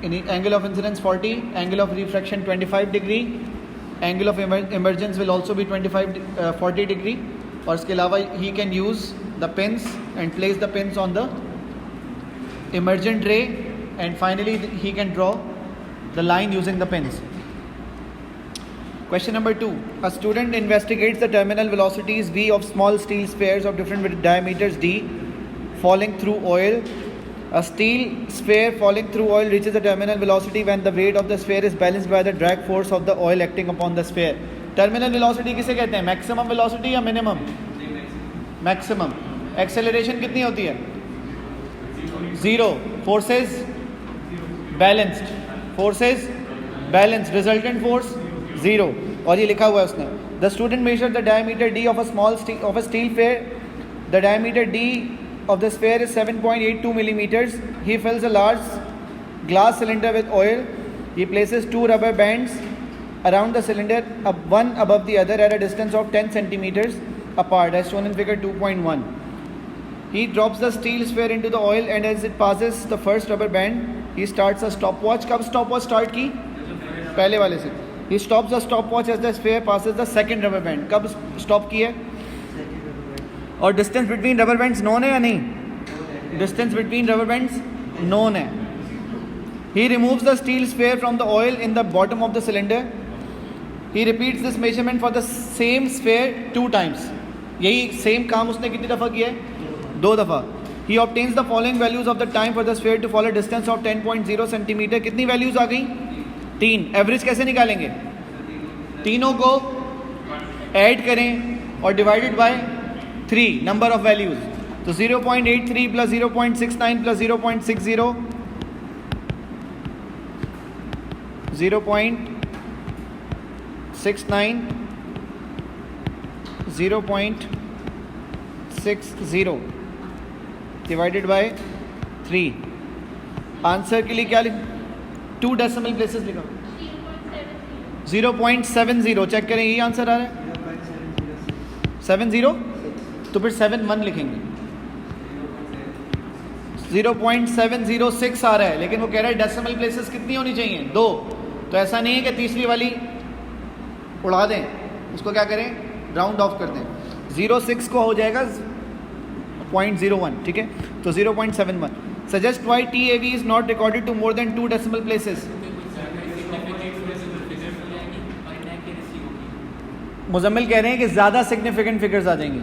Angle of incidence 40, angle of refraction 25 degree, angle of emergence will also be 40 degree. और इसके अलावा he can use the pins and place the pins on the emergent ray, and finally he can draw the line using the pins. Question number 2. A student investigates the terminal velocities v of small steel spheres of different diameters d falling through oil. A steel sphere falling through oil reaches the terminal velocity when the weight of the sphere is balanced by the drag force of the oil acting upon the sphere. Terminal velocity किसे कहते हैं? Maximum velocity या minimum? Maximum. Acceleration कितनी होती है? 0. Forces balanced. Forces balanced. Resultant force 0. और ये लिखा हुआ है उसने. The student measured the diameter d of a steel sphere. The diameter d of the sphere is 7.82 millimeters. He fills a large glass cylinder with oil. He places 2 rubber bands around the cylinder, one above the other at a distance of 10 centimeters apart, as shown in figure 2.1. He drops the steel sphere into the oil, and as it passes the first rubber band, he starts a stopwatch. कब stopwatch start की? पहले वाले से. He stops the stopwatch as the sphere passes the second rubber band. कब stop की है? और distance between rubber bands known है या नहीं? Distance between rubber bands known है. He removes the steel sphere from the oil in the bottom of the cylinder. He repeats this measurement for the same sphere 2 times. यही same काम उसने कितनी दफ़ा किया है? 2 दफ़ा. He obtains the following values of the time for the sphere to fall a distance of 10.0 centimeter. कितनी values आ गई? 3. एवरेज कैसे निकालेंगे? तीनों को ऐड करें और divided by 3 number of values. तो 0.83 plus 0.69 plus 0.60, 0.69, 0.60 divided by 3. Answer के लिए क्या लिख? 2 डेसिमल प्लेसेस लिखा. 0.70. चेक करें, यही आंसर आ रहा है. 70 तो फिर 71 लिखेंगे. 0.706 आ रहा है, लेकिन वो कह रहा है डेसिमल प्लेसेस कितनी होनी चाहिए? 2. तो ऐसा नहीं है कि तीसरी वाली उड़ा दें, उसको क्या करें? राउंड ऑफ कर दें. 06 को हो जाएगा 0.01. ठीक है, तो 0.71. Suggest why TAV is not recorded to more than 2 decimal places. Muzammil कह रहे हैं कि ज़्यादा सिग्निफिकेंट फिगर्स आ जाएंगी.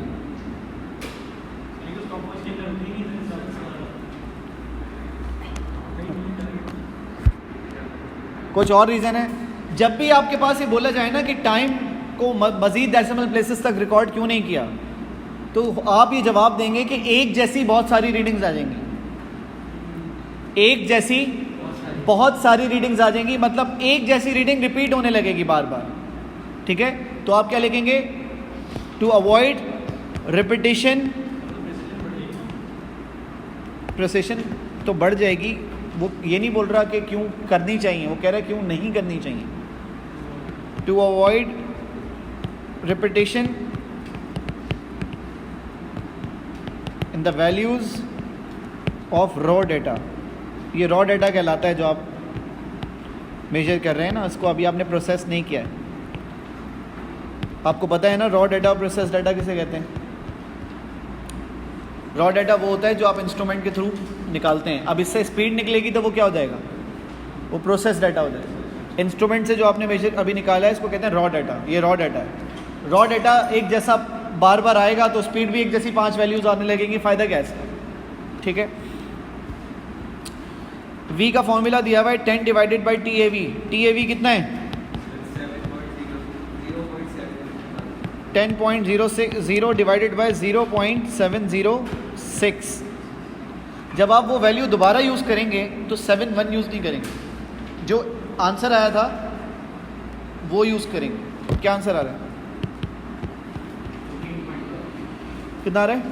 कुछ और रीज़न है. जब भी आपके पास ये बोला जाए ना कि टाइम को मज़ीद डेसिमल प्लेसेस तक रिकॉर्ड क्यों नहीं किया, तो आप ये जवाब देंगे कि एक जैसी बहुत सारी रीडिंग्स आ जाएंगी. एक जैसी बहुत सारी रीडिंग्स आ जाएंगी, मतलब एक जैसी रीडिंग रिपीट होने लगेगी बार बार. ठीक है, तो आप क्या लिखेंगे? To avoid repetition. प्रिसिशन तो बढ़ जाएगी. वो ये नहीं बोल रहा कि क्यों करनी चाहिए, वो कह रहा है क्यों नहीं करनी चाहिए. To avoid repetition in the values of raw data. ये रॉ डेटा कहलाता है जो आप मेजर कर रहे हैं ना, इसको अभी आपने प्रोसेस नहीं किया है. आपको पता है ना रॉ डेटा और प्रोसेस डेटा किसे कहते हैं? रॉ डेटा वो होता है जो आप इंस्ट्रूमेंट के थ्रू निकालते हैं. अब इससे स्पीड निकलेगी तो वो क्या हो जाएगा? वो प्रोसेस डाटा हो जाएगा. इंस्ट्रूमेंट से जो आपने मेजर अभी निकाला है इसको कहते हैं रॉ डाटा. ये रॉ डाटा है. रॉ डाटा एक जैसा बार बार आएगा तो स्पीड भी एक जैसी 5 वैल्यूज आने लगेंगी. फ़ायदा क्या है इसका? ठीक है. v का फॉर्मूला दिया हुआ है 10 डिवाइडेड बाई TAV. TAV कितना है? 10.060 डिवाइडेड बाई 0.706. जब आप वो वैल्यू दोबारा यूज़ करेंगे तो 71 यूज़ नहीं करेंगे, जो आंसर आया था वो यूज़ करेंगे. क्या आंसर आ रहा है? कितना आ रहा है?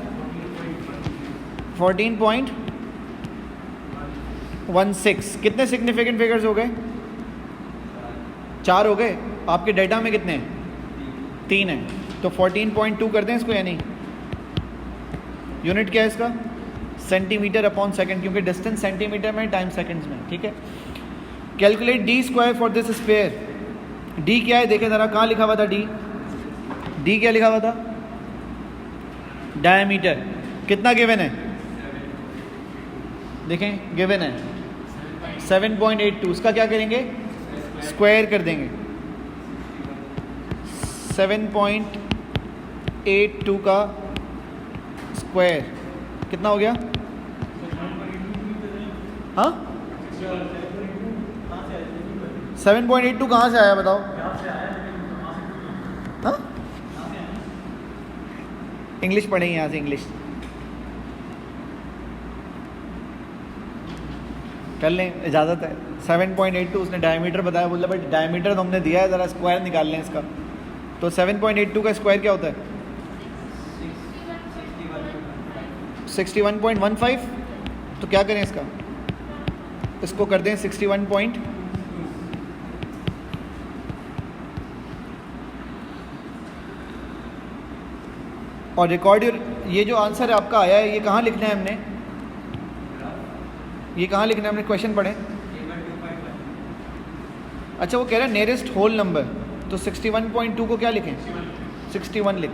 14.16. कितने सिग्निफिकेंट फिगर्स हो गए? 4 हो गए. आपके डेटा में कितने हैं? 3 हैं. तो 14.2 कर दें इसको या नहीं? यूनिट क्या है इसका? सेंटीमीटर अपॉन सेकंड, क्योंकि डिस्टेंस सेंटीमीटर में, टाइम सेकंड्स में. ठीक है. Calculate D square for this sphere. D क्या है देखें ज़रा, कहाँ लिखा हुआ था डी? डी क्या लिखा हुआ था? डायमीटर। कितना गिवन है? देखें गिवन है 7.82। उसका क्या करेंगे? स्क्वायर कर देंगे। 7.82 का स्क्वायर कितना हो गया? हाँ 7.82 कहाँ से आया बताओ? हाँ इंग्लिश पढ़ेंगे यहाँ से, इंग्लिश कर लें, इजाज़त है। 7.82 उसने डायमीटर बताया, बोला भाई डायमीटर तो हमने दिया है, ज़रा स्क्वायर निकाल लें इसका। तो 7.82 का स्क्वायर क्या होता है? 61.15। तो क्या करें इसका? इसको कर दें 61 और रिकॉर्ड। ये जो आंसर आपका आया है ये कहाँ लिखना है हमने? ये कहाँ लिखना है हमने? क्वेश्चन पढ़ें। अच्छा वो कह रहा है नियरेस्ट होल नंबर, तो 61.2 को क्या लिखें? 61 लिख।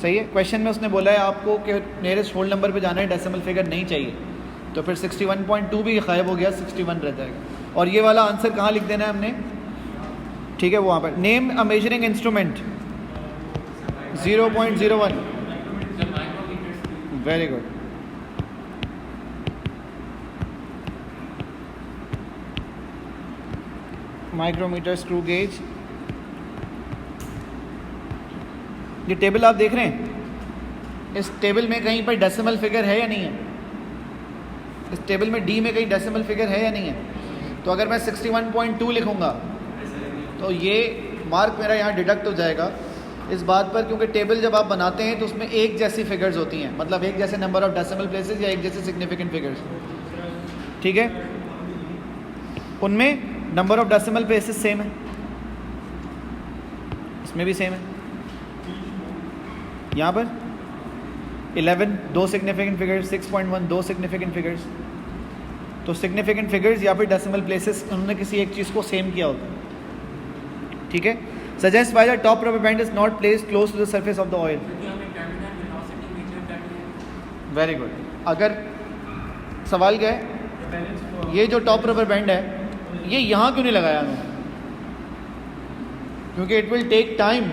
सही है। क्वेश्चन में उसने बोला है आपको कि नियरेस्ट होल नंबर पे जाना है, डेसिमल फिगर नहीं चाहिए, तो फिर 61.2 भी गायब हो गया, 61 रह जाएगा। और ये वाला आंसर कहाँ लिख देना है हमने? ठीक है वहाँ पर। Name a measuring instrument. 0.01। Very good. Micrometer, screw gauge. ये टेबल आप देख रहे हैं, इस टेबल में कहीं पर डेसिमल फिगर है या नहीं है? इस टेबल में डी में कहीं डेसिमल फिगर है या नहीं है? तो अगर मैं 61.2 लिखूंगा तो ये मार्क मेरा यहाँ डिडक्ट हो जाएगा इस बात पर, क्योंकि टेबल जब आप बनाते हैं तो उसमें एक जैसी फिगर्स होती हैं, मतलब एक जैसे नंबर ऑफ डेसिमल प्लेसेस या एक जैसे सिग्निफिकेंट फिगर्स। ठीक है, उनमें number of decimal places same है, इसमें भी सेम है। यहाँ पर 11 दो सिग्निफिकेंट फिगर्स, 6.1 दो सिग्निफिकेंट फिगर्स। तो सिग्निफिकेंट फिगर्स या फिर डेसिमल प्लेसेस उन्होंने किसी एक चीज़ को सेम किया होता है। ठीक है। Suggest why the top rubber band is not placed close to the surface of the oil. Very good. अगर सवाल क्या है, ये जो टॉप रबर बैंड है ये यहाँ क्यों नहीं लगाया उन्होंने? क्योंकि इट विल टेक टाइम,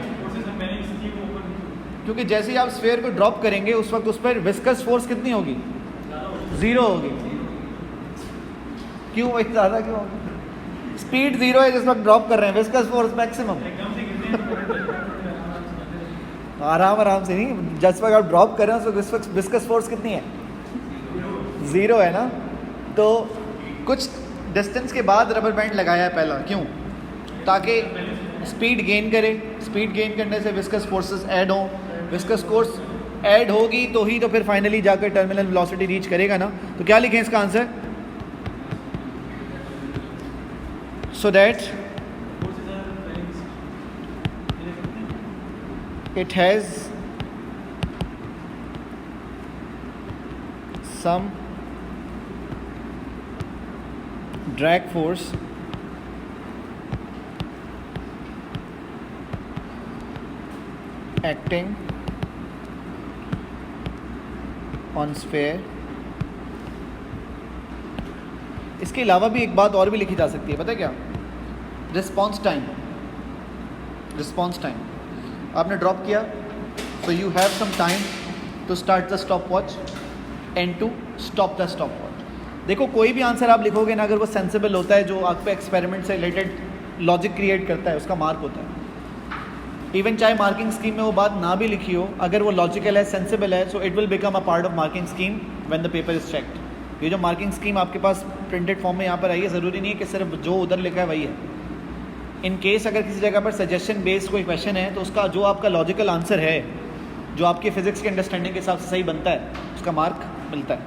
क्योंकि जैसे ही आप स्फीयर को ड्रॉप करेंगे उस वक्त उस पर विस्कस फोर्स कितनी होगी? 0 होगी। क्यों भाई ज़्यादा क्यों होगी? स्पीड 0 है जिस वक्त ड्रॉप कर रहे हैं, विस्कस फोर्स मैक्सिमम। आराम आराम से नहीं, जिस वक्त आप ड्रॉप कर रहे हैं उस वक्त विस्कस फोर्स कितनी है? 0 है ना। तो कुछ डिस्टेंस के बाद रबर बैंड लगाया है पहला, क्यों? ताकि स्पीड गेन करे, स्पीड गेन करने से विस्कस फोर्सेस ऐड हों, विस्कस फोर्स ऐड होगी तो ही तो फिर फाइनली जाकर टर्मिनल वेलोसिटी रीच करेगा ना। तो क्या लिखें इसका answer? So that it has some drag force acting on sphere। इसके अलावा भी एक बात और भी लिखी जा सकती है, पता है क्या? Response time. रिस्पॉन्स टाइम आपने ड्रॉप किया, so you have some time to start the stop watch and to stop the stop watch. देखो कोई भी आंसर आप लिखोगे ना, अगर वो सेंसिबल होता है, जो आप पे एक्सपेरिमेंट से रिलेटेड लॉजिक क्रिएट करता है, उसका मार्क होता है। इवन चाहे मार्किंग स्कीम में वो बात ना भी लिखी हो, अगर वो लॉजिकल है, सेंसिबल है, so it will become a part of marking scheme when the paper is checked. ये जो मार्किंग स्कीम आपके पास प्रिंटेड फॉर्म में यहाँ पर आई है, ज़रूरी नहीं है कि सिर्फ जो उधर लिखा है वही है। इन केस अगर किसी जगह पर सजेशन बेस्ड कोई क्वेश्चन है तो उसका जो आपका लॉजिकल आंसर है, जो आपकी फिजिक्स के अंडरस्टैंडिंग के हिसाब से सही बनता है, उसका मार्क मिलता है।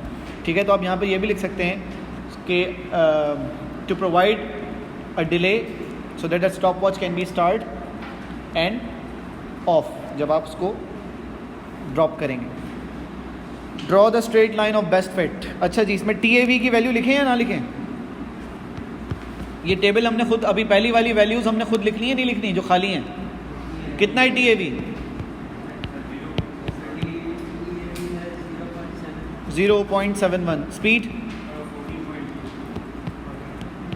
ठीक है, तो आप यहाँ पर ये भी लिख सकते हैं कि to provide a delay so that the stop watch can be start and off, जब आप उसको ड्रॉप करेंगे। Draw the straight line of best fit. अच्छा जी, इसमें TAV की वैल्यू लिखें या ना लिखें? ये टेबल हमने खुद अभी पहली वाली वैल्यूज़ हमने खुद लिखनी है, नहीं लिखनी जो खाली हैं? कितना है TAV? 0.71। स्पीड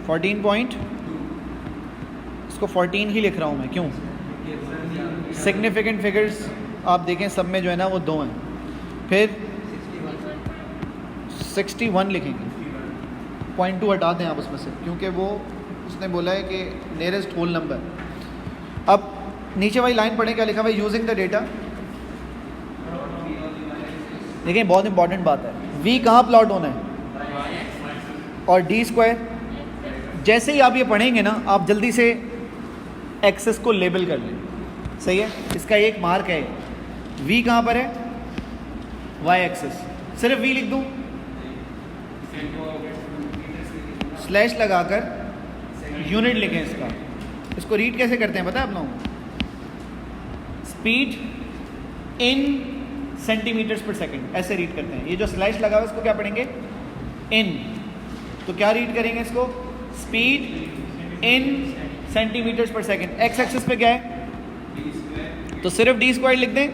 14 इसको 14 ही लिख रहा हूँ मैं, क्यों? सिग्निफिकेंट फिगर्स आप देखें सब में जो है ना वो 2 हैं। फिर 61 लिखेंगे, 0.2 हटा दें आप उसमें से, क्योंकि वो उसने बोला है कि नियरेस्ट होल नंबर। अब नीचे वाली लाइन पढ़ें, क्या लिखा हुआ है? Using the data. देखिए बहुत इंपॉर्टेंट बात है, V कहाँ प्लॉट होना है और D²। जैसे ही आप ये पढ़ेंगे ना, आप जल्दी से एक्सेस को लेबल कर लें, सही है? इसका एक मार्क है, V कहाँ पर है? Y access. सिर्फ V लिख दूँ, स्लैश लगाकर यूनिट लिखें इसका। इसको रीड कैसे करते हैं पता है आप लोगों को? स्पीड इन सेंटीमीटर्स पर सेकंड, ऐसे रीड करते हैं। ये जो स्लैश लगा हुआ है इसको क्या पढ़ेंगे? इन। तो क्या रीड करेंगे इसको? स्पीड इन सेंटीमीटर्स पर सेकंड। एक्स एक्सिस पे क्या है? तो सिर्फ D² लिख दें,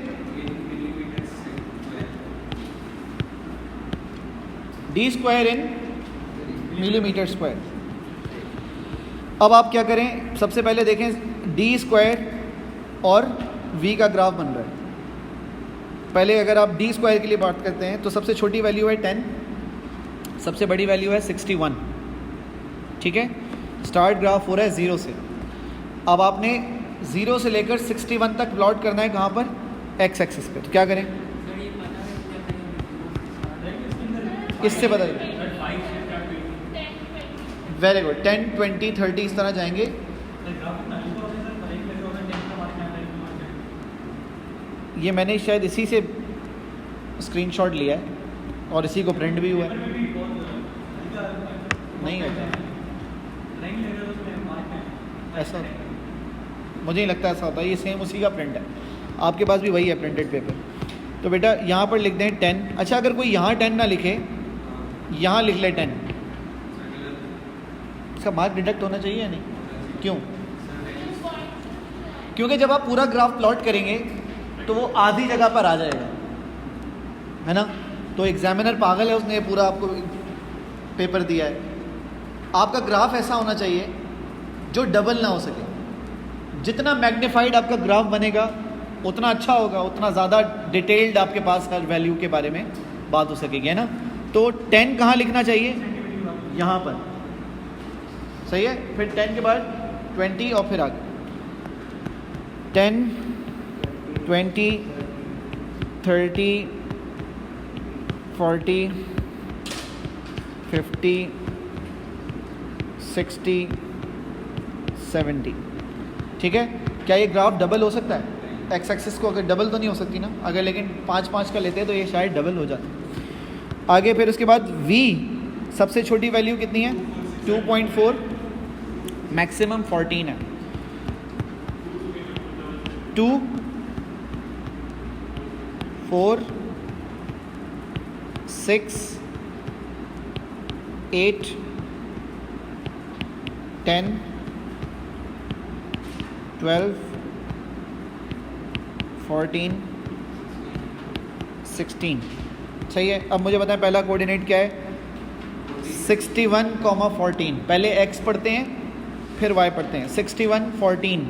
D² इन मिलीमीटर स्क्वायर। अब आप क्या करें, सबसे पहले देखें D² और V का ग्राफ बन रहा है। पहले अगर आप D² के लिए बात करते हैं तो सबसे छोटी वैल्यू है 10, सबसे बड़ी वैल्यू है 61, ठीक है? स्टार्ट ग्राफ हो रहा है 0 से। अब आपने 0 से लेकर 61 तक प्लॉट करना है, कहाँ पर? एक्स एक्सिस पे। तो क्या करें? इससे पता चले। वेरी गुड, 10, 20, 30 इस तरह जाएंगे। ये मैंने शायद इसी से स्क्रीनशॉट लिया है और इसी को प्रिंट भी हुआ है। नहीं होता ऐसा, मुझे नहीं लगता ऐसा होता है। ये सेम उसी का प्रिंट है, आपके पास भी वही है प्रिंटेड पेपर। तो बेटा यहाँ पर लिख दें 10। अच्छा, अगर कोई यहाँ 10 ना लिखे, यहाँ लिख ले 10, इसका मार्क डिडक्ट होना चाहिए या नहीं? क्यों? क्योंकि जब आप पूरा ग्राफ प्लॉट करेंगे तो वो आधी जगह पर आ जाएगा, है ना? तो एग्जामिनर पागल है, उसने पूरा आपको पेपर दिया है। आपका ग्राफ ऐसा होना चाहिए जो डबल ना हो सके। जितना मैग्नीफाइड आपका ग्राफ बनेगा उतना अच्छा होगा, उतना ज़्यादा डिटेल्ड आपके पास हर वैल्यू के बारे में बात हो सकेगी, है ना? तो 10 कहाँ लिखना चाहिए? यहाँ पर, सही है? फिर 10 के बाद 20 और फिर आगे 10, 20, 30, 40, 50, 60, 70, ठीक है? क्या ये ग्राफ डबल हो सकता है? एक्स एक्सिस को अगर डबल तो नहीं हो सकती ना, अगर लेकिन 5-5 का लेते हैं तो ये शायद डबल हो जाता। आगे फिर उसके बाद V, सबसे छोटी वैल्यू कितनी है? 2.4, मैक्सिमम 14 है। 2, 4, 6, 8, 10, 12, 14, 16, सही है? अब मुझे बताएं पहला कोऑर्डिनेट क्या है? 61,14। पहले x पढ़ते हैं फिर y पढ़ते हैं। 61, 14,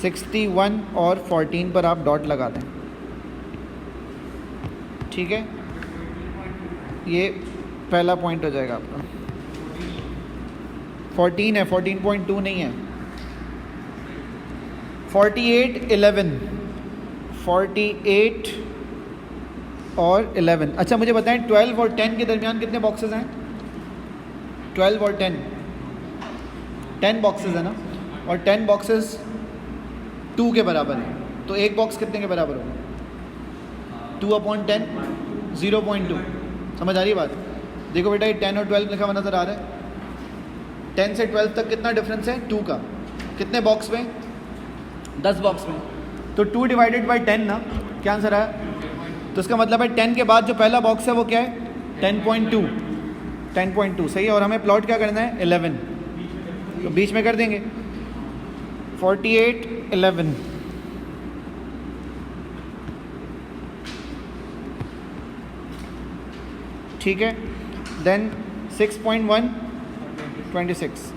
61 और 14 पर आप डॉट लगा दें, ठीक है? ये पहला पॉइंट हो जाएगा आपका। 14 है, 14.2 नहीं है। 48, 11, 48 और 11। अच्छा मुझे बताएं 12 और 10 के दरमियान कितने बॉक्सेस हैं? 12 और 10 बॉक्सेस है ना, और 10 बॉक्सेस 2 के बराबर है। तो एक बॉक्स कितने के बराबर होगा? 2/10, 0.2। समझ आ रही है बात? देखो बेटा ये 10 और 12 लिखा हुआ नज़र आ रहा है। 10 से 12 तक कितना डिफरेंस है? 2 का। कितने बॉक्स में? 10 बॉक्स में। तो 2 डिवाइडेड बाई 10 ना, क्या आंसर आया? तो इसका मतलब है 10 के बाद जो पहला बॉक्स है वो क्या है? 10.2, 10.2, सही है? और हमें प्लॉट क्या करना है? 11। तो बीच में कर देंगे 48 11 ठीक है। देन 6.1 26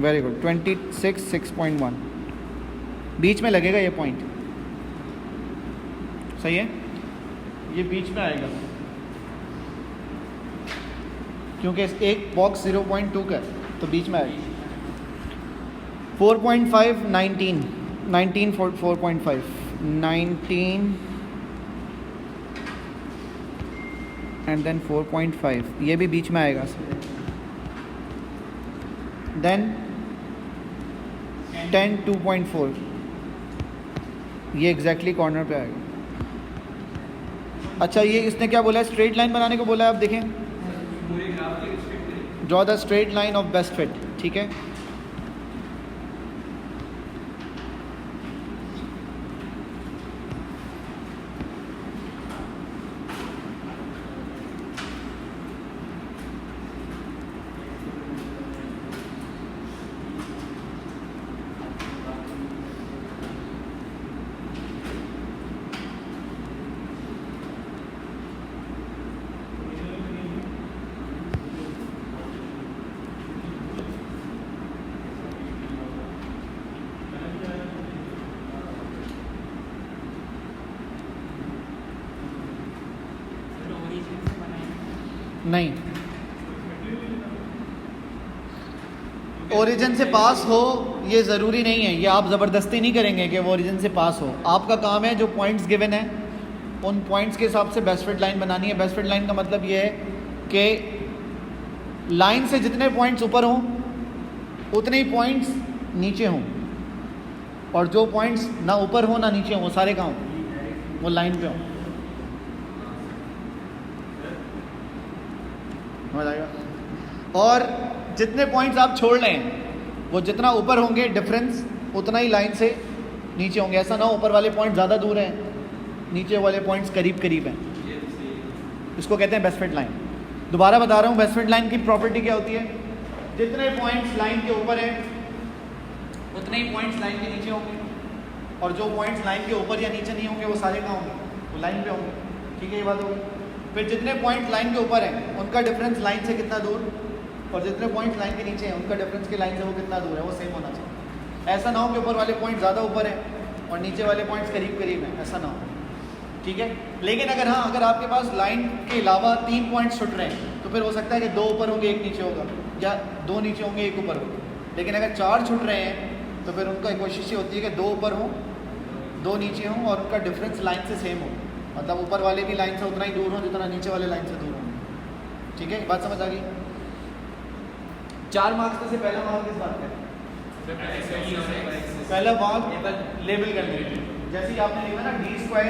वेरी गुड 26 6.1 बीच में लगेगा ये पॉइंट, सही है, ये बीच में आएगा क्योंकि एक बॉक्स 0.2 का है तो बीच में आएगा। 4.5 19 19 4.5 19 एंड देन 4.5 ये भी बीच में आएगा। देन 10 2.4 ये एग्जैक्टली कॉर्नर पे आएगा। अच्छा ये इसने क्या बोला है, स्ट्रेट लाइन बनाने को बोला है। आप देखें, draw the straight line of best fit, ठीक है। नहीं, ओरिजिन से पास हो ये ज़रूरी नहीं है, ये आप ज़बरदस्ती नहीं करेंगे कि वो ओरिजिन से पास हो। आपका काम है जो पॉइंट्स गिवन है उन पॉइंट्स के हिसाब से बेस्ट फिट लाइन बनानी है। बेस्ट फिट लाइन का मतलब ये है कि लाइन से जितने पॉइंट्स ऊपर हों उतने ही पॉइंट्स नीचे हों, और जो पॉइंट्स ना ऊपर हो ना नीचे हों वो सारे कहाँ हों, वो लाइन पे हों। और जितने पॉइंट्स आप छोड़ रहे हैं वो जितना ऊपर होंगे डिफरेंस उतना ही लाइन से नीचे होंगे। ऐसा ना हो ऊपर वाले पॉइंट ज़्यादा दूर हैं, नीचे वाले पॉइंट्स करीब करीब हैं, इसको कहते हैं बेस्ट फिट लाइन। दोबारा बता रहा हूँ, बेस्ट फिट लाइन की प्रॉपर्टी क्या होती है, जितने पॉइंट्स लाइन के ऊपर हैं उतने ही पॉइंट्स लाइन के नीचे होंगे, और जो पॉइंट्स लाइन के ऊपर या नीचे नहीं होंगे वो सारे कहाँ होंगे, वो लाइन पे होंगे। ठीक है, ये बात होगी। फिर जितने पॉइंट लाइन के ऊपर हैं उनका डिफरेंस लाइन से कितना दूर, और जितने पॉइंट लाइन के नीचे हैं उनका डिफरेंस के लाइन से वो कितना दूर है, वो सेम होना चाहिए। ऐसा ना हो कि ऊपर वाले पॉइंट ज़्यादा ऊपर हैं और नीचे वाले पॉइंट्स करीब करीब हैं, ऐसा ना हो। ठीक है, लेकिन अगर हाँ, अगर आपके पास लाइन के अलावा 3 पॉइंट्स छुट रहे हैं तो फिर हो सकता है कि 2 ऊपर होंगे 1 नीचे होगा, या 2 नीचे होंगे 1 ऊपर होगा। लेकिन अगर 4 छुट रहे हैं तो फिर उनका कोशिश ये होती है कि 2 ऊपर हों 2 नीचे हों और उनका डिफरेंस लाइन से सेम हो, मतलब ऊपर वाले भी लाइन से उतना ही दूर हो जितना नीचे वाले लाइन से दूर हो। ठीक है, बात समझ आ गई। 4 मार्क्स में से पहला मार्क किस बात का है? पहला मार्क लेबल करने के, जैसे ही आपने लिखा ना d²/mm²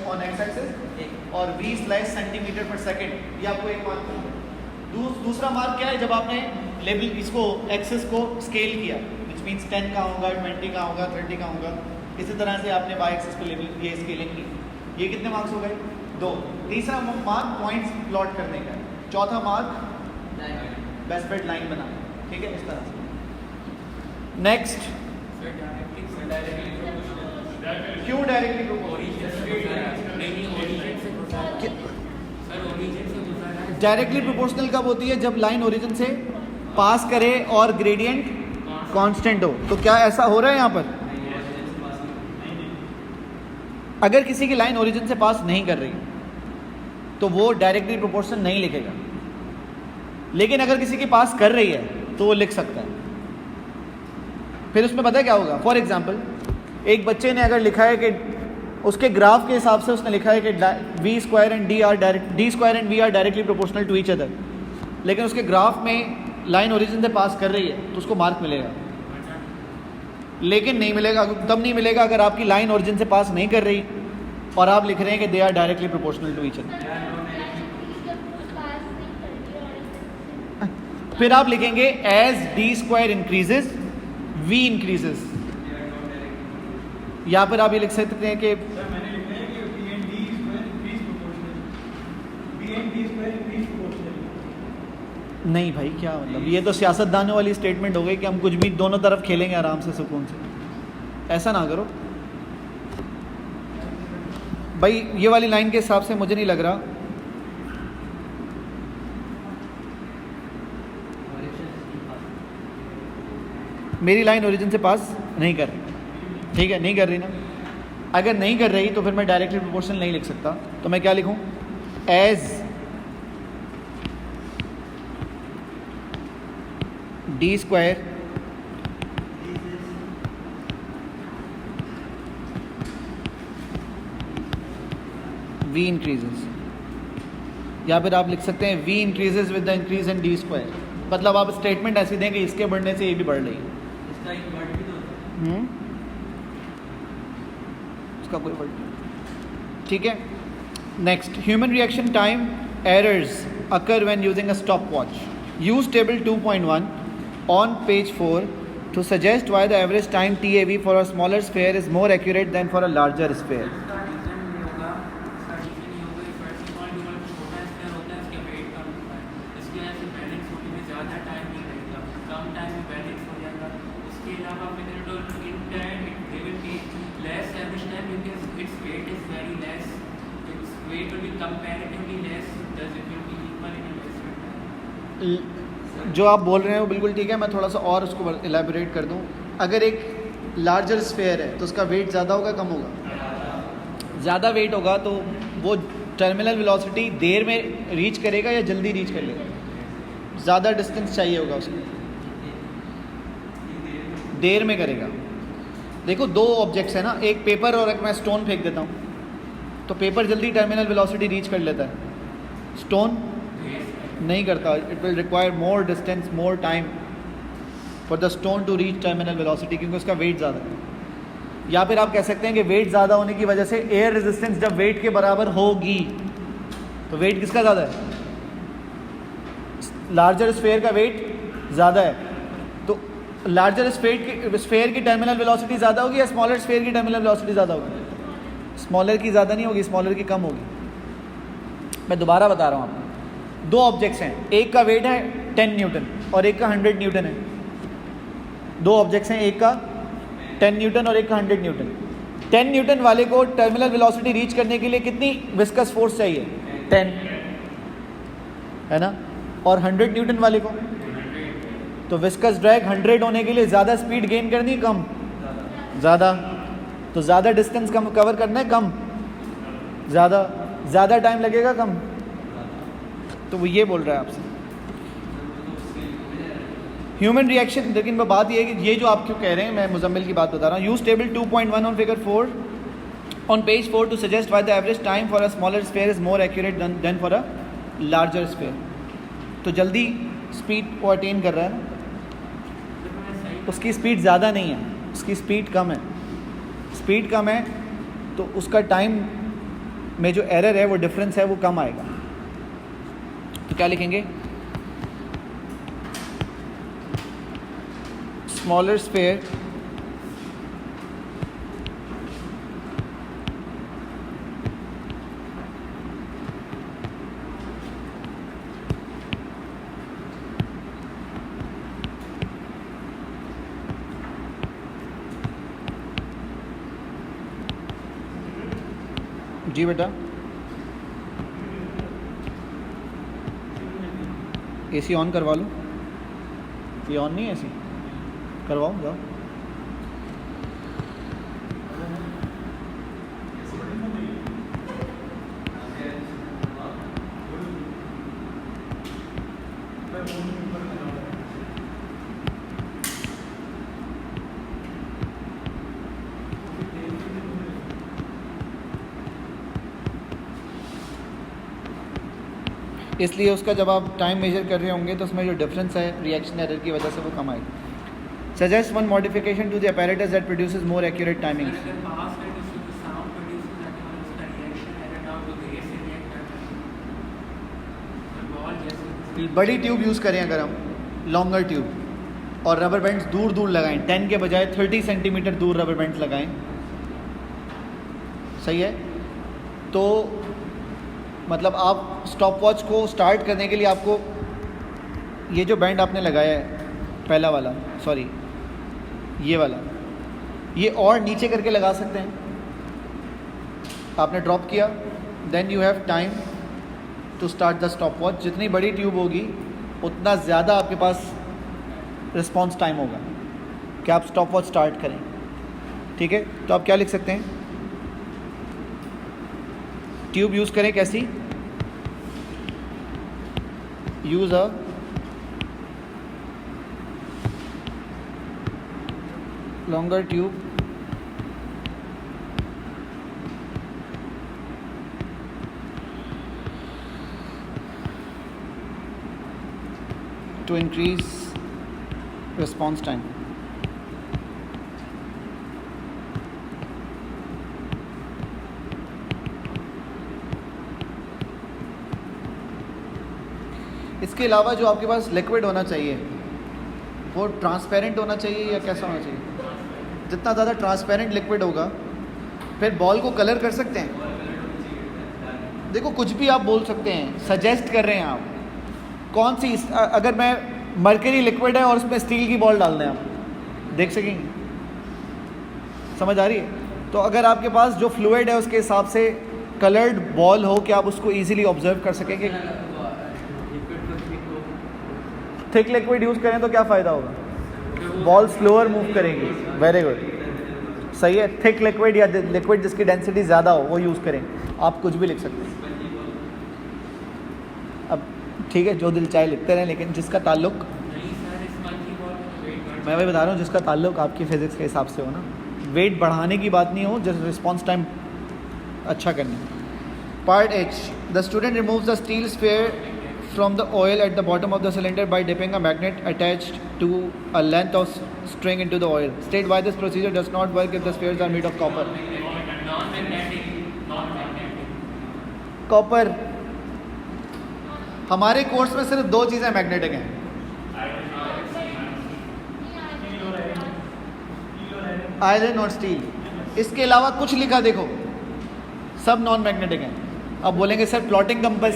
ऑन x एक्सिस और v/cm/s, ये आपको 1 मार्क मिलेगा। दूसरा मार्क क्या है, जब आपने लेबल इसको एक्सिस को स्केल किया, विच मीन्स 10 का होगा, 20 का होगा, 30 का होगा, इसी तरह से आपने y एक्सिस पे लेबल ये स्केलिंग की, ये कितने मार्क्स हो गए? 2। तीसरा मार्क पॉइंट्स प्लॉट करने का है। चौथा मार्क बेस्ट फिट लाइन बनाना। ठीक है, इस तरह से। नेक्स्ट, क्यों डायरेक्टली डायरेक्टली प्रोपोर्शनल कब होती है? जब लाइन ओरिजिन से पास करे और ग्रेडियंट कांस्टेंट हो। तो क्या ऐसा हो रहा है यहाँ पर? अगर किसी की लाइन ओरिजिन से पास नहीं कर रही तो वो डायरेक्टली प्रोपोर्शनल नहीं लिखेगा, लेकिन अगर किसी के पास कर रही है तो वो लिख सकता है। फिर उसमें पता है क्या होगा? फॉर एग्जाम्पल, एक बच्चे ने अगर लिखा है कि उसके ग्राफ के हिसाब से उसने लिखा है कि v² and d² and v are directly proportional to each other, लेकिन उसके ग्राफ में लाइन ओरिजिन से पास कर रही है तो उसको मार्क मिलेगा। लेकिन नहीं मिलेगा, तब नहीं मिलेगा अगर आपकी लाइन ओरिजिन से पास नहीं कर रही और आप लिख रहे हैं कि they are directly proportional to each other. फिर आप लिखेंगे as d² increases v increases, या फिर आप ये लिख सकते हैं कि नहीं भाई, क्या मतलब, ये तो सियासतदानों वाली स्टेटमेंट हो गई कि हम कुछ भी दोनों तरफ खेलेंगे आराम से सुकून से। ऐसा ना करो भाई, ये वाली लाइन के हिसाब से मुझे नहीं लग रहा। मेरी लाइन ओरिजिन से पास नहीं कर रही, ठीक है, नहीं कर रही ना। अगर नहीं कर रही तो फिर मैं डायरेक्टली प्रोपोर्शनल नहीं लिख सकता, तो मैं क्या लिखूं? As D square v increases, या फिर आप लिख सकते हैं v increases with the increase in D square. मतलब आप स्टेटमेंट ऐसी दें कि इसके बढ़ने से ये भी बढ़ रही है। इसका एक वर्ड भी तो होता है। उसका कोई वर्ड नहीं, ठीक है। Next, human reaction time errors occur when using a stop watch. Use table 2.1 on page 4 to suggest why the average time TAV for a smaller sphere is more accurate than for a larger sphere. इसका reason नहीं होगा, इसका reason नहीं होगा कि first of all जो छोटा square होता है उसका वेट कम होता है, इसकी वजह से बैलेंस होने में ज़्यादा टाइम नहीं लगेगा, कम टाइम में बैलेंस हो जाएगा। इसके अलावा in time they will be less average time because its weight is very less, its weight will be comparatively less, thus it will be equal in less. जो आप बोल रहे हैं वो बिल्कुल ठीक है, मैं थोड़ा सा और उसको एलैबोरेट कर दूं। अगर एक लार्जर स्फेयर है तो उसका वेट ज़्यादा होगा कम होगा? ज़्यादा वेट होगा तो वो टर्मिनल वेलोसिटी देर में रीच करेगा या जल्दी रीच कर लेगा? ज़्यादा डिस्टेंस चाहिए होगा उसको, देर में करेगा। देखो, दो ऑब्जेक्ट्स है ना, एक पेपर और एक मैं स्टोन फेंक देता हूँ, तो पेपर जल्दी टर्मिनल वेलोसिटी रीच कर लेता है, स्टोन नहीं करता। It will require more distance, more time for the stone to reach terminal velocity, क्योंकि उसका वेट ज़्यादा है। या फिर आप कह सकते हैं कि वेट ज़्यादा होने की वजह से एयर रेजिस्टेंस जब वेट के बराबर होगी तो वेट किसका ज़्यादा है? लार्जर स्फेयर का वेट ज़्यादा है, तो लार्जर स्फेयर की टर्मिनल वेलोसिटी ज़्यादा होगी या स्मॉलर स्फेयर की टर्मिनल वेलोसिटी ज़्यादा होगी? स्मॉलर की ज़्यादा नहीं होगी, स्मॉलर की कम होगी। मैं दोबारा बता रहा हूँ आपको, दो ऑब्जेक्ट्स हैं, एक का वेट है 10 न्यूटन और एक का 100 न्यूटन है। दो ऑब्जेक्ट्स हैं, एक का 10 न्यूटन और एक का 100 न्यूटन। 10 न्यूटन वाले को टर्मिनल वेलोसिटी रीच करने के लिए कितनी विस्कस फोर्स चाहिए? 10, है ना। और 100 न्यूटन वाले को तो विस्कस ड्रैग 100 होने के लिए ज़्यादा स्पीड गेन करनी है कम? ज़्यादा। तो ज़्यादा डिस्टेंस कम कवर करना है कम? ज़्यादा। ज़्यादा टाइम लगेगा कम? तो वो ये बोल रहा है आपसे ह्यूमन रिएक्शन। लेकिन वो बात ये है कि ये जो आप क्यों कह रहे हैं, मैं मुजम्मिल की बात बता रहा हूँ। Use table 2.1 on figure 4 on page 4 to suggest why the average time for a smaller sphere is more accurate than for a larger sphere. तो जल्दी स्पीड को अटेन कर रहा है ना, उसकी स्पीड ज़्यादा नहीं है, उसकी स्पीड कम है। स्पीड कम है तो उसका टाइम में जो एरर है, वो डिफरेंस है, वो कम आएगा। तो क्या लिखेंगे? स्मॉलर स्फेयर जी बेटा, एसी ऑन करवा लूँ? ये ऑन नहीं है एसी, करवाओ जाओ। इसलिए उसका जब आप टाइम मेजर कर रहे होंगे तो उसमें जो डिफरेंस है रिएक्शन एरर की वजह से वो कम आएगा। Suggest one modification to the apparatus that produces more accurate timings. अगर पास है तो उसको साउंड प्रोड्यूस हो जाता है और उसका रिएक्शन एरर डाउन तो देर से रिएक्ट करता है। बॉल जैसे बड़ी ट्यूब यूज़ करें अगर हम, लॉन्गर ट्यूब, और रबर बैंड्स दूर दूर लगाएं, 10 के बजाय 30 सेंटीमीटर दूर रबर बैंड्स लगाएं, सही है। तो मतलब आप स्टॉप वॉच को स्टार्ट करने के लिए आपको ये जो बैंड आपने लगाया है पहला वाला, सॉरी ये वाला, ये और नीचे करके लगा सकते हैं। आपने ड्रॉप किया, then you have time to start the stop watch. जितनी बड़ी ट्यूब होगी उतना ज़्यादा आपके पास रिस्पॉन्स टाइम होगा कि आप स्टॉप वॉच स्टार्ट करें। ठीक है, तो आप क्या लिख सकते हैं, ट्यूब यूज़ करें कैसी, use a longer tube to increase response time. इसके अलावा जो आपके पास लिक्विड होना चाहिए वो ट्रांसपेरेंट होना चाहिए या कैसा होना चाहिए? जितना ज़्यादा ट्रांसपेरेंट लिक्विड होगा, फिर बॉल को कलर कर सकते हैं। देखो कुछ भी आप बोल सकते हैं, सजेस्ट कर रहे हैं आप, कौन सी, अगर मैं मरकरी लिक्विड है और उसमें स्टील की बॉल डाल दें, आप देख सकेंगे? समझ आ रही है? तो अगर आपके पास जो फ्लूइड है उसके हिसाब से कलर्ड बॉल हो कि आप उसको ईजिली ऑब्जर्व कर सकेंगे। थिक लिक्विड यूज़ करें तो क्या फ़ायदा होगा? बॉल स्लोअर मूव करेंगी। वेरी गुड, सही है। थिक लिक्विड या लिक्विड जिसकी डेंसिटी ज़्यादा हो वो यूज़ करें। आप कुछ भी लिख सकते हैं, अब ठीक है, जो दिल चाहे लिखते रहें, लेकिन जिसका ताल्लुक, मैं वही बता रहा हूँ, जिसका ताल्लुक आपकी फ़िज़िक्स के हिसाब से हो ना, वेट बढ़ाने की बात नहीं हो, जस्ट रिस्पॉन्स टाइम अच्छा करने। Part H, the student removes the steel sphere from the oil at the bottom of the cylinder by dipping a magnet attached to a length of string into the oil. State why this procedure does not work if the spheres are made of copper. Copper, हमारे course में सिर्फ दो चीज़ें magnetic हैं, iron और steel. इसके अलावा कुछ लिखा देखो, सब नॉन मैग्नेटिक हैं। अब बोलेंगे sir plotting compass,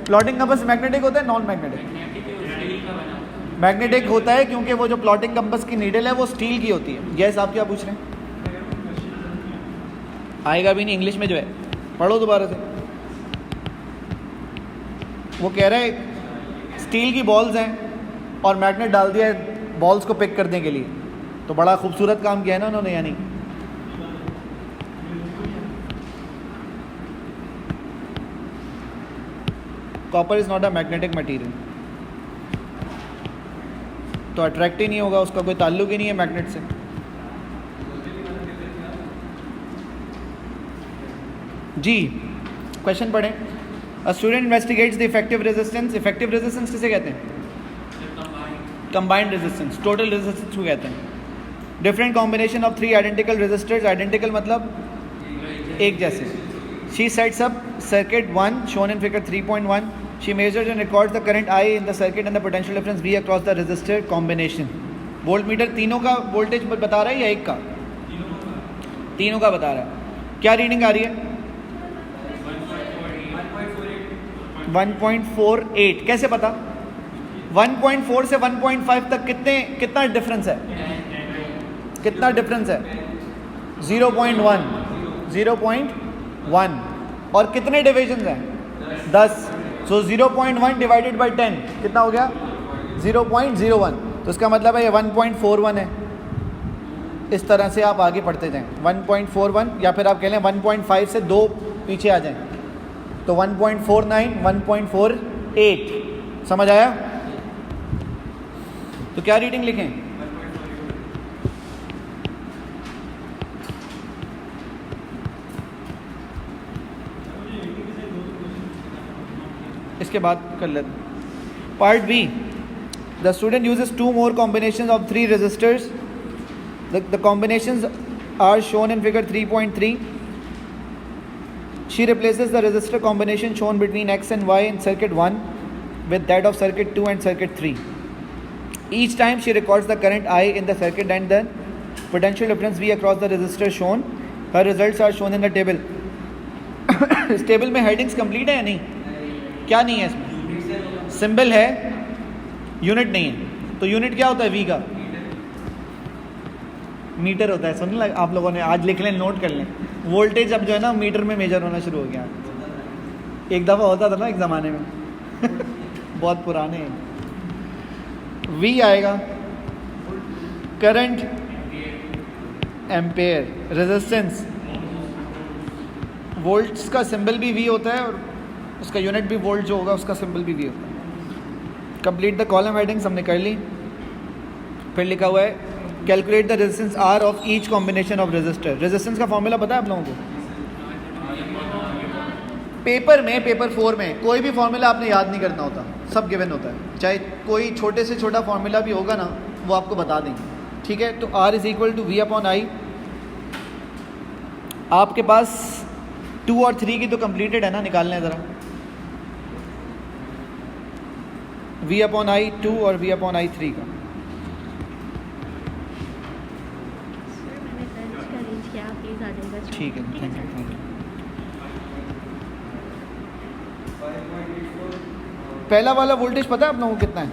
plotting compass magnetic होता है, नॉन मैग्नेटिक? मैग्नेटिक होता है क्योंकि वो जो प्लॉटिंग कंपस की नीडल है वो स्टील की होती है। यस, आप क्या पूछ रहे हैं? आएगा भी नहीं इंग्लिश में जो है, पढ़ो दोबारा से। वो कह रहा है स्टील की बॉल्स हैं और मैग्नेट डाल दिया है बॉल्स को पिक करने के लिए, तो बड़ा खूबसूरत काम किया है ना उन्होंने। यानी copper is not a magnetic material, तो अट्रैक्ट ही नहीं होगा, उसका कोई ताल्लुक ही नहीं है मैग्नेट से। जी, क्वेश्चन पढ़ें। A student investigates the effective resistance. Effective resistance किसे कहते हैं? कंबाइंड रेजिस्टेंस, टोटल रेजिस्टेंस को कहते हैं। Different combination of 3 identical resistors, identical मतलब एक जैसे। She sets up circuit 1 shown in figure 3.1. She measures and records the current I in the circuit and the potential difference V across the resistor combination. Voltmeter तीनों का voltage बता रहा है या एक का? तीनों का बता रहा है। क्या रीडिंग आ रही है? 1.48। कैसे पता? 1.4 से 1.5 तक कितना डिफरेंस है? कितना डिफरेंस है? 0.1 और कितने डिविजन हैं? 10। सो 0.1 डिवाइडेड बाई 10 कितना हो गया? 0.01। तो इसका मतलब है ये 1.41 है। इस तरह से आप आगे पढ़ते जाएं, 1.41 या फिर आप कह लें 1.5 से 2 पीछे आ जाएं तो 1.49, 1.48। समझ आया? तो क्या रीडिंग लिखें? इसके बाद कर लेते। Part B, the student uses 2 more combinations of 3 resistors. The combinations are shown in figure 3.3. She replaces the resistor combination shown between X and Y in circuit 1 with that of circuit 2 and circuit 3. Each time she records the current I in the circuit and the potential difference V across the resistor shown. Her results are shown in the table. इस table में headings complete है या नहीं? क्या नहीं है इसमें? Symbol है, यूनिट नहीं है। तो यूनिट क्या होता है वी का? मीटर होता है। सुन लग आप लोगों ने, आज लिख लें, नोट कर लें। वोल्टेज अब जो है ना मीटर में मेजर होना शुरू हो गया। एक दफ़ा होता था ना एक ज़माने में बहुत पुराने। वी आएगा, करंट, एम्पेयर, रेजिस्टेंस। वोल्ट्स का सिंबल भी वी होता है और उसका यूनिट भी वोल्ट जो होगा उसका सिंबल भी वी होता है। कंप्लीट द कॉलम हेडिंग्स हमने कर ली। फिर लिखा हुआ है calculate the resistance R of each combination of resistor. Resistance का फॉर्मूला पता है आप लोगों को? पेपर में, पेपर 4 में कोई भी फॉर्मूला आपने याद नहीं करना होता, सब गिवन होता है। चाहे कोई छोटे से छोटा फॉर्मूला भी होगा ना, वो आपको बता देंगे। ठीक है, तो R is equal to V upon I. आपके पास 2 और 3 की तो कंप्लीटेड है ना, निकालना है ज़रा। V अपॉन आई 2 और V अपॉन आई 3 का। ठीक है, थैंक यू, थैंक यू। पहला वाला वोल्टेज पता है आप लोगों को कितना है?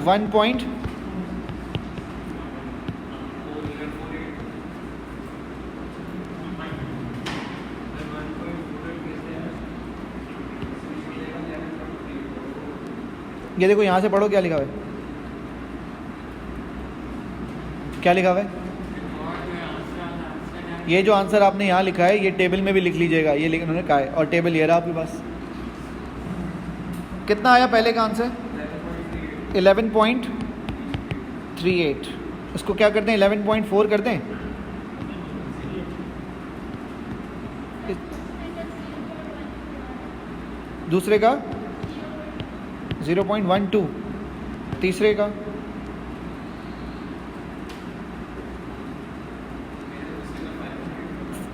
1 पॉइंट ये देखो यहाँ से पढ़ो क्या लिखा हुआ है, क्या लिखा हुआ है? ये जो आंसर आपने यहाँ लिखा है ये टेबल में भी लिख लीजिएगा, ये उन्होंने कहा है। और टेबल ये रहा आपके पास। कितना आया पहले का आंसर? 11.38। इसको क्या करते हैं, 11.4 करते हैं। दूसरे का 0.12, तीसरे का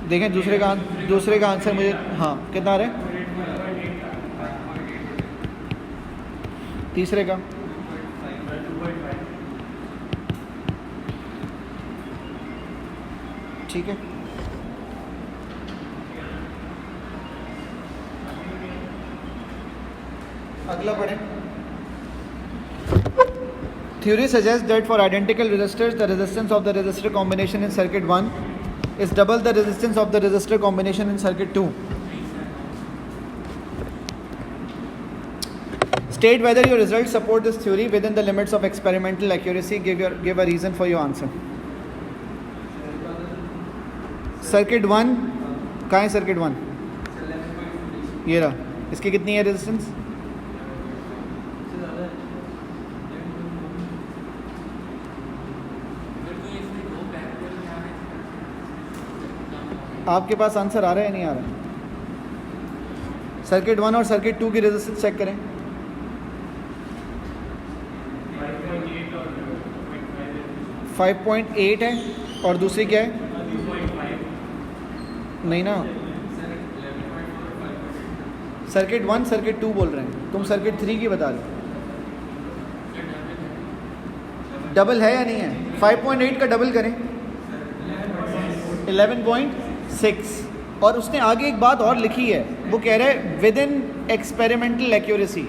देखें, दूसरे का आंसर मुझे, हाँ कितना आ रहा है? तीसरे का ठीक है। अगला पढ़ें। Theory suggests that for identical resistors, the resistance of the resistor combination in circuit 1 is double the resistance of the resistor combination in circuit 2. State whether your results support this theory within the limits of experimental accuracy. Give a reason for your answer. Circuit 1 कहाँ है? Circuit 1 ये रहा। इसकी कितनी है resistance? आपके पास answer आ रहा है या नहीं आ रहा? सर्किट 1 और सर्किट 2 की रेजिस्टेंस चेक करें। 5.8 है और दूसरी क्या है? नहीं ना, सर्किट 1 सर्किट 2 बोल रहे हैं, तुम सर्किट 3 की बता रहे हो। डबल है या नहीं है? 5.8 का डबल करें 11.6। और उसने आगे एक बात और लिखी है, वो कह रहा है with in experimental accuracy,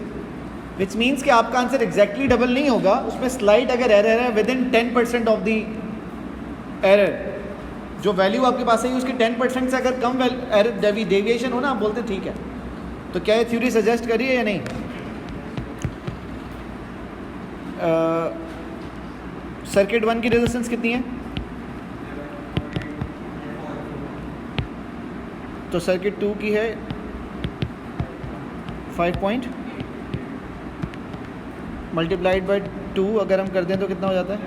which means कि आपका आंसर एग्जैक्टली डबल नहीं होगा, उसमें स्लाइड अगर एरर है with in 10% of the error, जो वैल्यू आपके पास है उसकी 10% से अगर कम एरर डेविएशन हो ना, आप बोलते ठीक है। तो क्या ये थ्योरी सजेस्ट करिए या नहीं? सर्किट 1 की रेजिस्टेंस कितनी है? तो सर्किट 2 की है 5 पॉइंट मल्टीप्लाइड बाई 2 अगर हम कर दें तो कितना हो जाता है?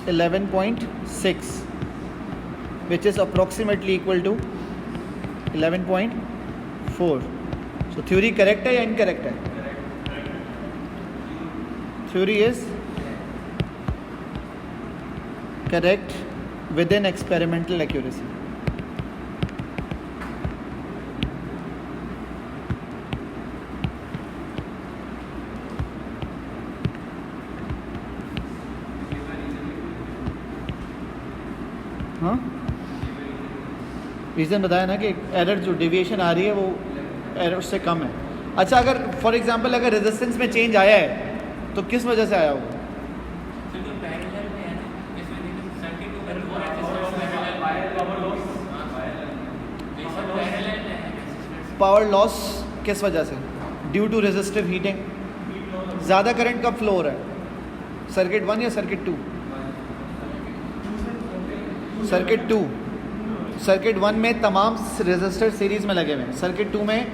11.6 which is approximately equal to 11.4। So theory correct है या इनकरेक्ट है? Theory is correct within experimental accuracy. हाँ रीज़न बताया ना कि एरर जो डेविएशन आ रही है वो एरर से कम है। अच्छा, अगर फॉर एग्जांपल अगर रेजिस्टेंस में चेंज आया है तो किस वजह से आया होगा? फिर जो पैरेलल में है ना, इसमें देखिए सर्किट को दो रेजिस्टेंस पैरेलल में है। पावर लॉस किस वजह से? Due to resistive heating. ज़्यादा करंट कब फ्लो हो रहा है, सर्किट 1 या सर्किट 2? सर्किट 2। सर्किट 1 में तमाम रेजिस्टर सीरीज़ में लगे हुए हैं, सर्किट 2 में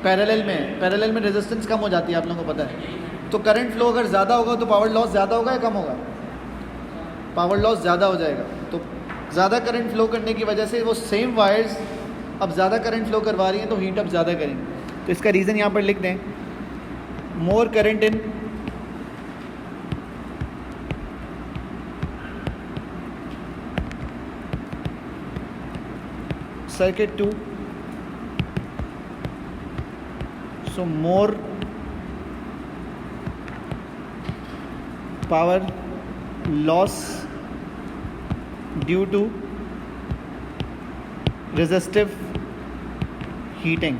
पैरेलल में। पैरेलल में रेजिस्टेंस कम हो जाती है, आप लोगों को पता है। तो करंट फ्लो अगर ज़्यादा होगा तो पावर लॉस ज़्यादा होगा या कम होगा? पावर लॉस ज़्यादा हो जाएगा। तो ज़्यादा करंट फ्लो करने की वजह से वो सेम वायर्स अब ज़्यादा करंट फ्लो करवा रही हैं तो हीट अप ज़्यादा करेंगे। तो इसका रीज़न यहाँ पर लिख दें, मोर current in circuit 2, so more power loss due to resistive heating.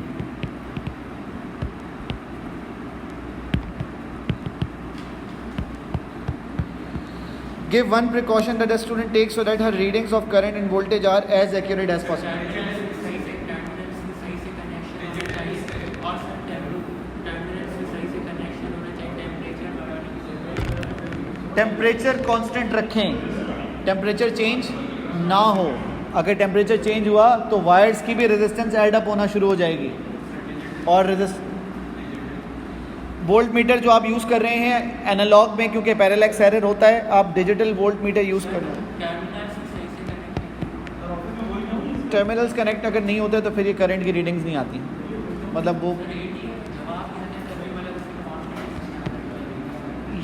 Give one precaution that a student takes so that her readings of current and voltage are as accurate as possible. सही से terminals से सही से connection होना चाहिए और terminals से सही से कनेक्शन होना चाहिए। टेम्परेचर कांस्टेंट रखें, टेम्परेचर चेंज ना हो। अगर टेम्परेचर चेंज हुआ तो वायर्स की भी रेजिस्टेंस ऐड अप होना शुरू हो जाएगी। और वोल्ट मीटर जो आप यूज़ कर रहे हैं एनालॉग में, क्योंकि पैरेलैक्स एरर होता है, आप डिजिटल वोल्ट मीटर यूज़ कर रहे हैं। टर्मिनल्स से सही से कनेक्ट टर्मिनल्स कनेक्ट अगर नहीं होते तो फिर ये करंट की रीडिंग्स नहीं आती, मतलब वो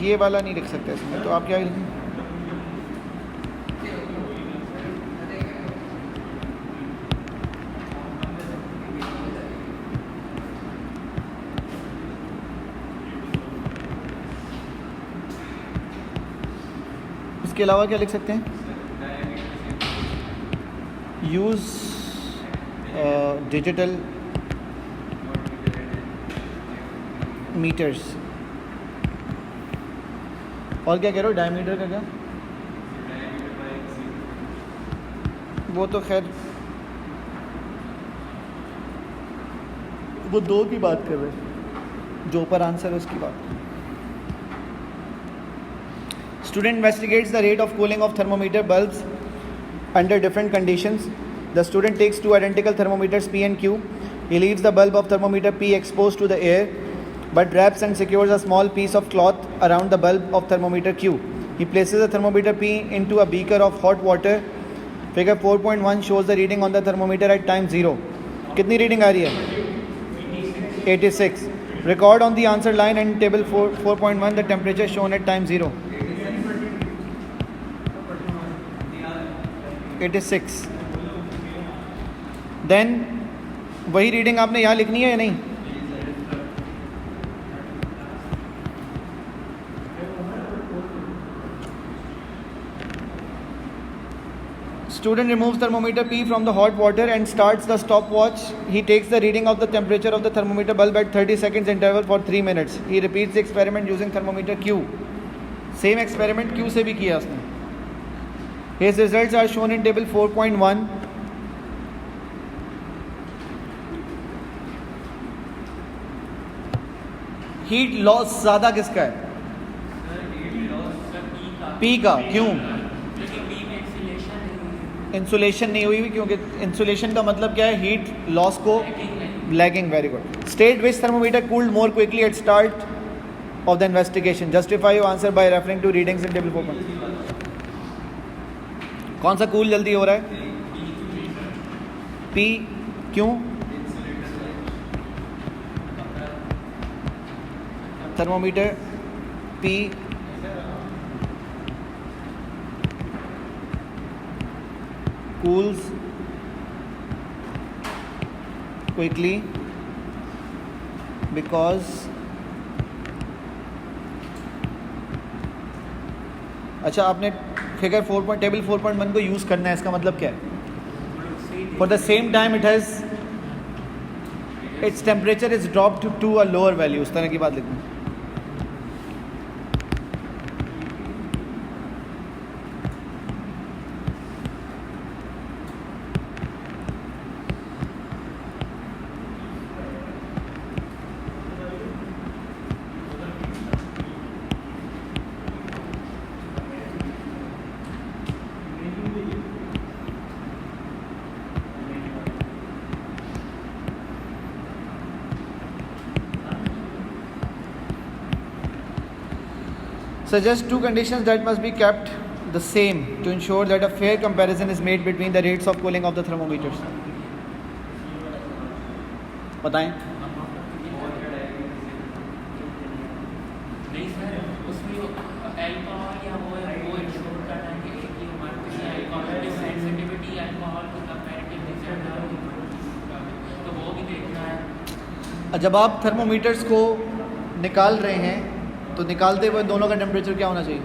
ये वाला नहीं लिख सकते इसमें। तो आप क्या लिखें? इसके अलावा क्या लिख सकते हैं? Use digital meters. और क्या कह रहे हो, डायमीटर का क्या? वो तो खैर वो 2 की बात कर रहे हैं, जो ऊपर आंसर है उसकी बात। Student investigates the rate of cooling of thermometer bulbs under different conditions. The student takes 2 identical thermometers P and Q. He leaves the bulb of thermometer P exposed to the air, but wraps and secures a small piece of cloth around the bulb of thermometer Q. He places the thermometer P into a beaker of hot water. Figure 4.1 shows the reading on the thermometer at time 0. कितनी reading आ रही है? 86. Record on the answer line and table 4.1 the temperature shown at time 0. 86. Then वही reading आपने यहाँ लिखनी है या नहीं? Student removes thermometer P from the hot water and starts the stopwatch. He takes the reading of the temperature of the thermometer bulb at 30 seconds interval for 3 minutes. He repeats the experiment using thermometer Q. Same experiment Q से भी किया उसने. His results are shown in table 4.1. Heat loss ज़्यादा किसका है? P का। क्यों? Insulation नहीं हुई, क्योंकि इंसुलेशन का मतलब क्या है? हीट लॉस को lagging. Very good. State which thermometer cooled more quickly at start of the investigation. Justify your answer by referring to readings in table 4.1. कौन सा कूल जल्दी हो रहा है? पी। क्यों? Thermometer P cools quickly because अच्छा, आपने फिगर टेबल 4.1 को यूज़ करना है, इसका मतलब क्या है? For the same time it has its temperature is dropped to a lower value. उस तरह की बात लिखना. Suggest two conditions that must be kept the same to ensure that a fair comparison is made between the rates of cooling of the thermometers. बताएं. नहीं sir, उसमें alcohol या वो इंश्योर करना है कि एक ही हमारे पास अल्कोहल की सेंसिटिविटी अल्कोहल को कंपैरेटिवली ज़्यादा हो, तो वो भी देखना है. जब आप थर्मोमीटर्स को निकाल रहे हैं तो निकालते हुए दोनों का टेम्परेचर क्या होना चाहिए?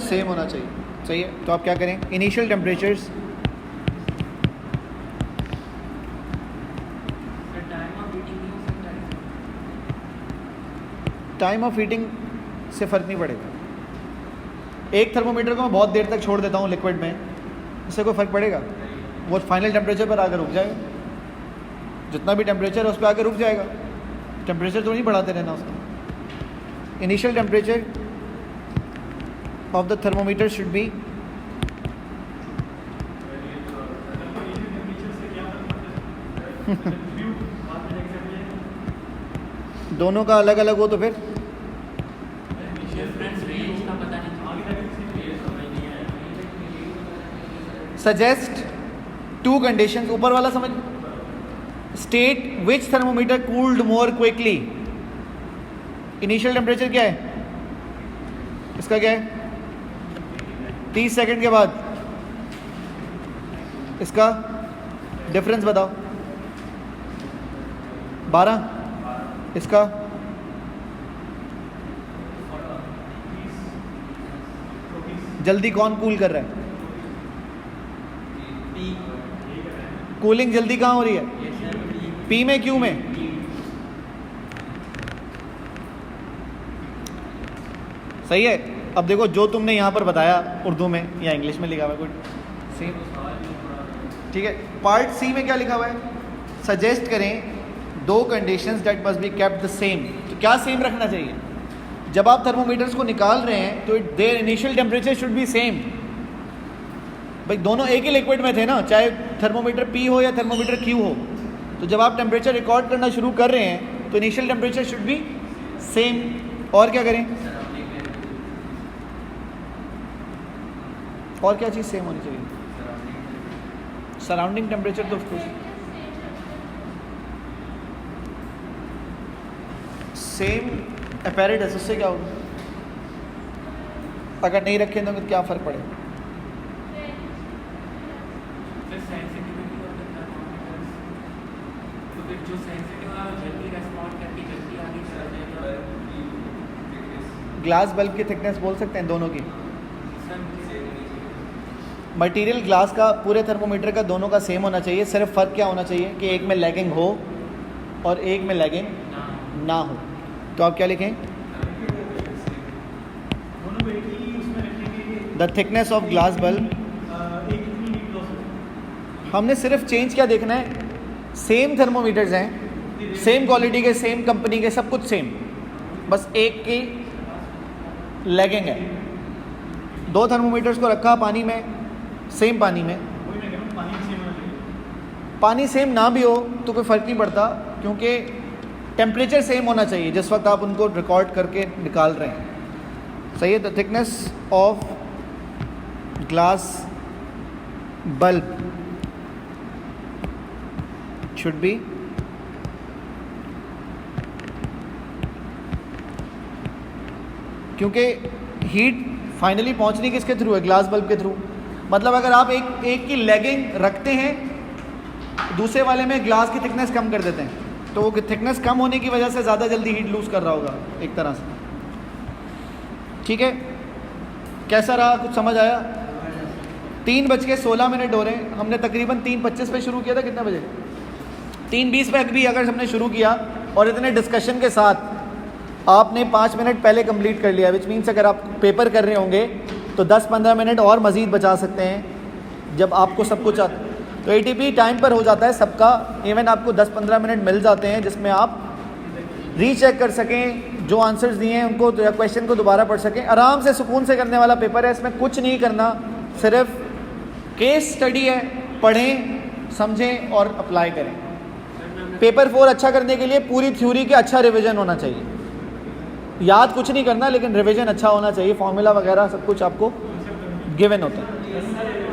सेम होना चाहिए. सही है. तो आप क्या करें? Initial temperatures time of heating से फ़र्क नहीं पड़ेगा. एक थर्मोमीटर को मैं बहुत देर तक छोड़ देता हूँ लिक्विड में, इससे कोई फ़र्क पड़ेगा? वो फाइनल टेम्परेचर पर आकर रुक जाएगा. जितना भी टेम्परेचर है उस पर आकर रुक जाएगा. टेम्परेचर तो नहीं बढ़ाते रहना उसका. Initial temperature of the thermometer should be दोनों का अलग अलग हो तो फिर suggest two conditions. ऊपर वाला समझ. State which thermometer cooled more quickly. Initial temperature क्या है? इसका क्या है? 30 सेकंड के बाद. इसका डिफरेंस बताओ. 12. इसका जल्दी कौन कूल कर रहा है? कूलिंग जल्दी कहाँ हो रही है? पी में, क्यू में? सही है. अब देखो जो तुमने यहाँ पर बताया उर्दू में या इंग्लिश में लिखा हुआ है कुछ सेम. ठीक है. पार्ट सी में क्या लिखा हुआ है? सजेस्ट करें दो conditions that must be kept the same. तो क्या सेम रखना चाहिए? जब आप थर्मोमीटर्स को निकाल रहे हैं तो their initial temperature should be same. भाई दोनों एक ही लिक्विड में थे ना, चाहे थर्मोमीटर पी हो या थर्मोमीटर क्यू हो. तो जब आप टेम्परेचर रिकॉर्ड करना शुरू कर रहे हैं तो initial temperature should be same. और क्या करें? और क्या चीज़ सेम होनी चाहिए? सराउंडिंग टेम्परेचर तो ऑफकोर्स सेम अपैरेटस. उससे क्या होगा? अगर नहीं रखें तो क्या फ़र्क पड़ेगा? जो सेंसिटिव है जल्दी रेस्पॉन्ड करके जल्दी आगे चला जाएगा. ग्लास बल्ब की थिकनेस बोल सकते हैं दोनों की. मटेरियल ग्लास का पूरे थर्मोमीटर का दोनों का सेम होना चाहिए. सिर्फ फ़र्क क्या होना चाहिए कि एक में लैगिंग हो और एक में लैगिंग ना हो. तो आप क्या लिखें? The thickness of glass bulb. हमने सिर्फ चेंज क्या देखना है? सेम थर्मोमीटर्स हैं, सेम क्वालिटी के, सेम कंपनी के, सब कुछ सेम. बस एक की लैगिंग है. दो थर्मोमीटर्स को रखा पानी में, सेम पानी में. पानी सेम ना भी हो तो कोई फ़र्क नहीं पड़ता, क्योंकि टेम्परेचर सेम होना चाहिए जिस वक्त आप उनको रिकॉर्ड करके निकाल रहे हैं. सही है. The thickness of glass bulb should be क्योंकि हीट फाइनली पहुंचनी किसके थ्रू है? ग्लास बल्ब के थ्रू. मतलब अगर आप एक की लैगिंग रखते हैं, दूसरे वाले में ग्लास की थिकनेस कम कर देते हैं, तो वो थिकनेस कम होने की वजह से ज़्यादा जल्दी हीट लूज़ कर रहा होगा एक तरह से. ठीक है. कैसा रहा? कुछ समझ आया? 3:16 हो रहे हैं, हमने तकरीबन 3:25 पे शुरू किया था, कितने बजे 3:20 पे भी अगर हमने शुरू किया और इतने डिस्कशन के साथ आपने 5 मिनट पहले कंप्लीट कर लिया, विच मीन्स अगर आप पेपर कर रहे होंगे तो 10-15 मिनट और मज़ीद बचा सकते हैं जब आपको सब कुछ आता। तो ATP टाइम पर हो जाता है सबका, इवन आपको 10-15 मिनट मिल जाते हैं जिसमें आप रीचेक कर सकें जो आंसर्स दिए हैं उनको, तो या क्वेश्चन को दोबारा पढ़ सकें। आराम से सुकून से करने वाला पेपर है, इसमें कुछ नहीं करना, सिर्फ केस स्टडी है, पढ़ें समझें और अप्लाई करें। पेपर 4 अच्छा करने के लिए पूरी थ्योरी के अच्छा रिवीजन होना चाहिए, याद कुछ नहीं करना लेकिन रिवीजन अच्छा होना चाहिए, फॉर्मूला वगैरह सब कुछ आपको गिवन होता है।